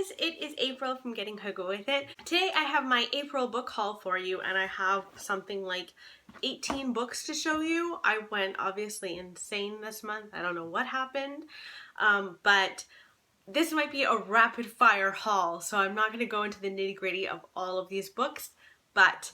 guys, it is April from Getting Hogo With It. Today I have my April book haul for you, and I have something like 18 books to show you. I went obviously insane this month. I don't know what happened, but this might be a rapid fire haul, so I'm not going to go into the nitty gritty of all of these books, but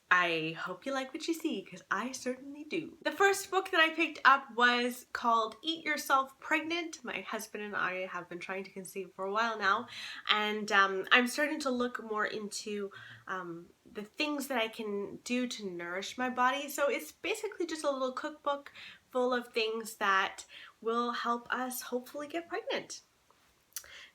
I hope you like what you see, because I certainly do. The first book that I picked up was called Eat Yourself Pregnant. My husband and I have been trying to conceive for a while now, and I'm starting to look more into the things that I can do to nourish my body. So it's basically just a little cookbook full of things that will help us hopefully get pregnant.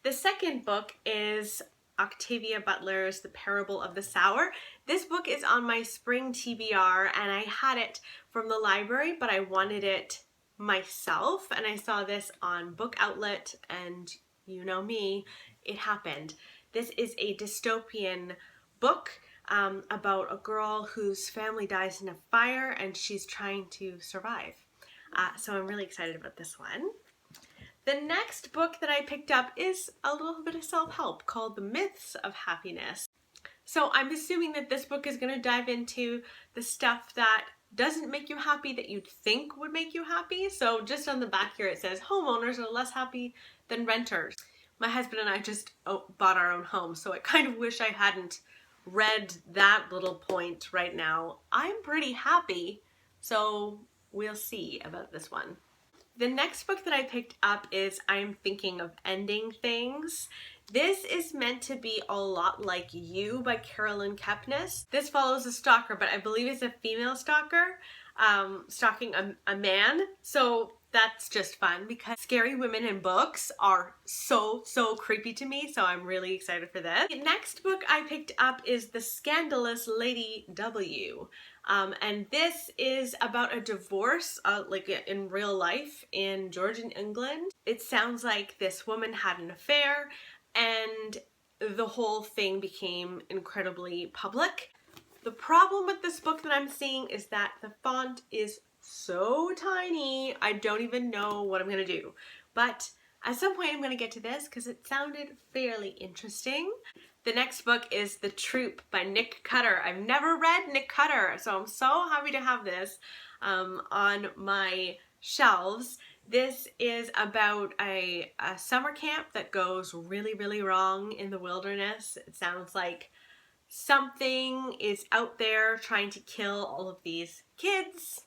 The second book is Octavia Butler's The Parable of the Sower. This book is on my spring TBR, and I had it from the library, but I wanted it myself, and I saw this on Book Outlet, and you know me, it happened. This is a dystopian book about a girl whose family dies in a fire, and she's trying to survive. So I'm really excited about this one. The next book that I picked up is a little bit of self-help called The Myths of Happiness. So I'm assuming that this book is going to dive into the stuff that doesn't make you happy that you'd think would make you happy. So just on the back here it says homeowners are less happy than renters. My husband and I just bought our own home, so I kind of wish I hadn't read that little point right now. I'm pretty happy, so we'll see about this one. The next book that I picked up is I'm Thinking of Ending Things. This is meant to be a lot like You by Carolyn Kepnes. This follows a stalker, but I believe it's a female stalker stalking a man. So that's just fun because scary women in books are so creepy to me, so I'm really excited for this. The next book I picked up is The Scandalous Lady W. And this is about a divorce, like in real life in Georgian England. It sounds like this woman had an affair and the whole thing became incredibly public. The problem with this book that I'm seeing is that the font is so tiny, I don't even know what I'm gonna do. But at some point I'm gonna get to this because it sounded fairly interesting. The next book is The Troop by Nick Cutter. I've never read Nick Cutter, so I'm so happy to have this on my shelves. This is about a summer camp that goes really wrong in the wilderness. It sounds like something is out there trying to kill all of these kids.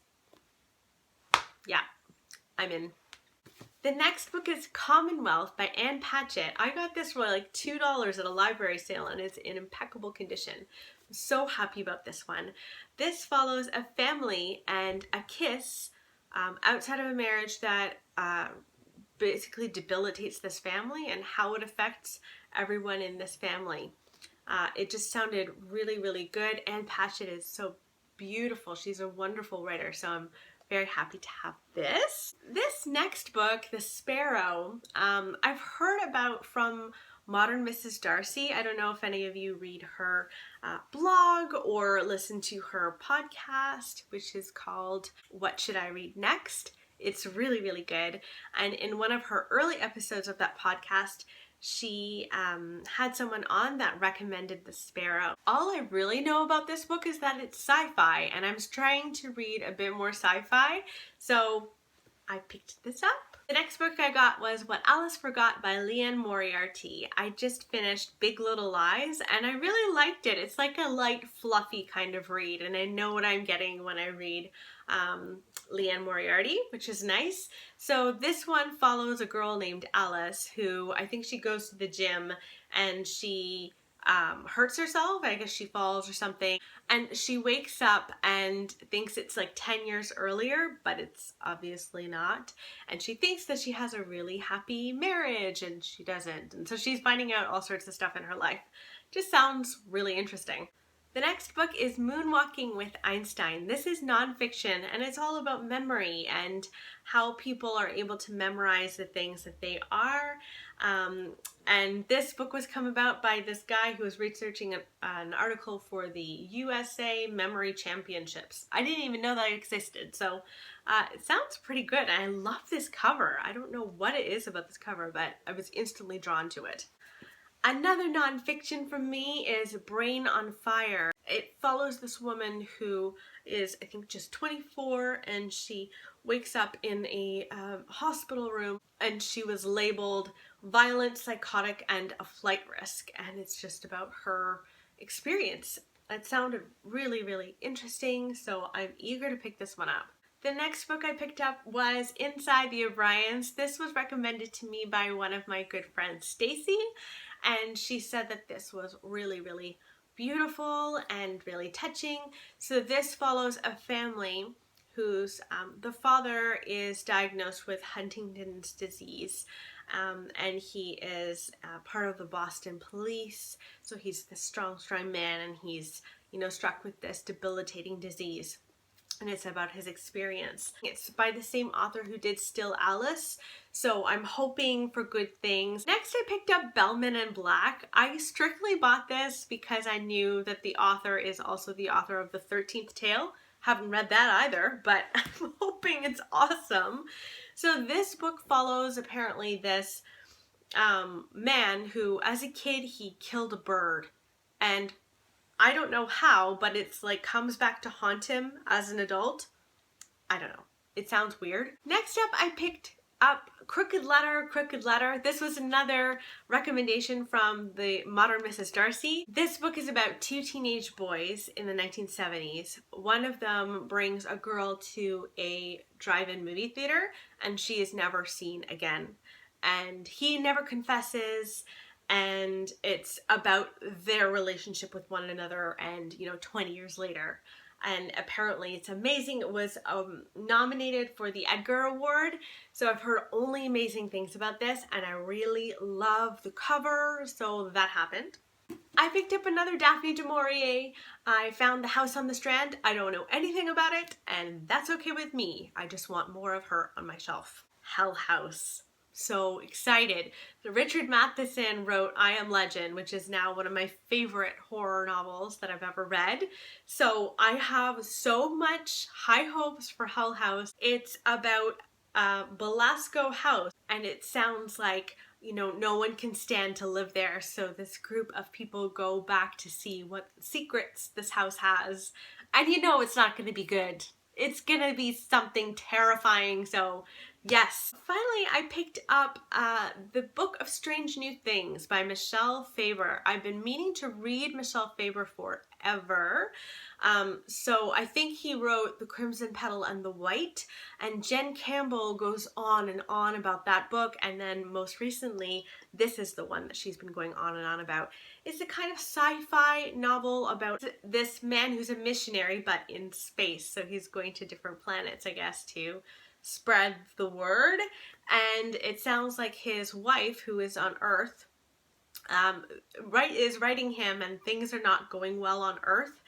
Yeah, I'm in. The next book is Commonwealth by Ann Patchett. I got this for like $2 at a library sale, and it's in impeccable condition. I'm so happy about this one. This follows a family and a kiss outside of a marriage that basically debilitates this family and how it affects everyone in this family. It just sounded really good. Ann Patchett is so beautiful. She's a wonderful writer, so I'm very happy to have this. This next book, The Sparrow, I've heard about from Modern Mrs. Darcy. I don't know if any of you read her blog or listen to her podcast, which is called What Should I Read Next? It's really good. And in one of her early episodes of that podcast, she had someone on that recommended The Sparrow. All I really know about this book is that it's sci-fi, and I'm trying to read a bit more sci-fi, so I picked this up. The next book I got was What Alice Forgot by Liane Moriarty. I just finished Big Little Lies, and I really liked it. It's like a light, fluffy kind of read, and I know what I'm getting when I read Liane Moriarty, which is nice. So this one follows a girl named Alice who, I think she goes to the gym and she hurts herself. I guess she falls or something, and she wakes up and thinks it's like 10 years earlier, but it's obviously not, and she thinks that she has a really happy marriage, and she doesn't, and so she's finding out all sorts of stuff in her life. Just sounds really interesting. The next book is Moonwalking with Einstein. This is nonfiction, and it's all about memory and how people are able to memorize the things that they are. And this book was come about by this guy who was researching an article for the USA Memory Championships. I didn't even know that existed, so it sounds pretty good. And I love this cover. I don't know what it is about this cover, but I was instantly drawn to it. Another nonfiction from me is Brain on Fire. It follows this woman who is, I think, just 24, and she wakes up in a hospital room, and she was labeled violent, psychotic, and a flight risk, and it's just about her experience. It sounded really, really interesting, so I'm eager to pick this one up. The next book I picked up was Inside the O'Briens. This was recommended to me by one of my good friends, Stacy, and she said that this was really, really beautiful and really touching. So this follows a family whose the father is diagnosed with Huntington's disease, and he is part of the Boston police. So he's this strong, strong man, and he's, you know, struck with this debilitating disease. And it's about his experience. It's by the same author who did Still Alice, so I'm hoping for good things. Next, I picked up Bellman and Black. I strictly bought this because I knew that the author is also the author of The 13th Tale. Haven't read that either, but I'm hoping it's awesome. So this book follows apparently this man who, as a kid, he killed a bird, and I don't know how, but it's like comes back to haunt him as an adult. I don't know. It sounds weird. Next up, I picked up Crooked Letter, Crooked Letter. This was another recommendation from the Modern Mrs. Darcy. This book is about two teenage boys in the 1970s. One of them brings a girl to a drive-in movie theater, and she is never seen again. And he never confesses, and it's about their relationship with one another and, you know, 20 years later. And apparently it's amazing. It was nominated for the Edgar Award, so I've heard only amazing things about this, and I really love the cover, so that happened. I picked up another Daphne du Maurier. I found The House on the Strand. I don't know anything about it, and that's okay with me. I just want more of her on my shelf. Hell House. So excited. So Richard Matheson wrote I Am Legend, which is now one of my favorite horror novels that I've ever read. So I have so much high hopes for Hull House. It's about Belasco House, and it sounds like, you know, no one can stand to live there. So this group of people go back to see what secrets this house has. And you know it's not going to be good. It's going to be something terrifying, so yes. Finally, I picked up the Book of Strange New Things by Michel Faber. I've been meaning to read Michel Faber forever. So I think he wrote The Crimson Petal and the White, and Jen Campbell goes on and on about that book, and then most recently, this is the one that she's been going on and on about. It's a kind of sci-fi novel about this man who's a missionary, but in space, so he's going to different planets, I guess, to spread the word. And it sounds like his wife, who is on Earth, is writing him, and things are not going well on Earth,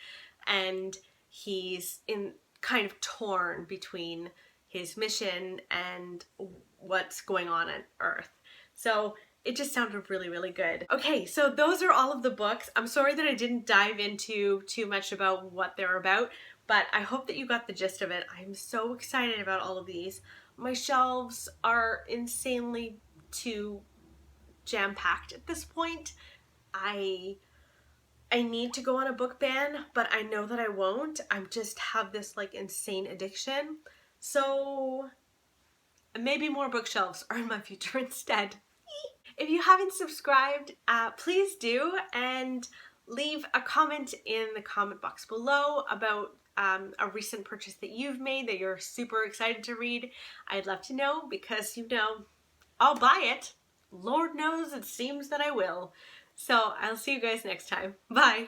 and he's in kind of torn between his mission and what's going on Earth. So it just sounded really, really good. Okay, so those are all of the books. I'm sorry that I didn't dive into too much about what they're about, but I hope that you got the gist of it. I'm so excited about all of these. My shelves are insanely too jam-packed at this point. I need to go on a book ban, but I know that I won't. I just have this like insane addiction. So maybe more bookshelves are in my future instead. If you haven't subscribed, please do, and leave a comment in the comment box below about a recent purchase that you've made that you're super excited to read. I'd love to know, because, you know, I'll buy it. Lord knows it seems that I will. So I'll see you guys next time. Bye.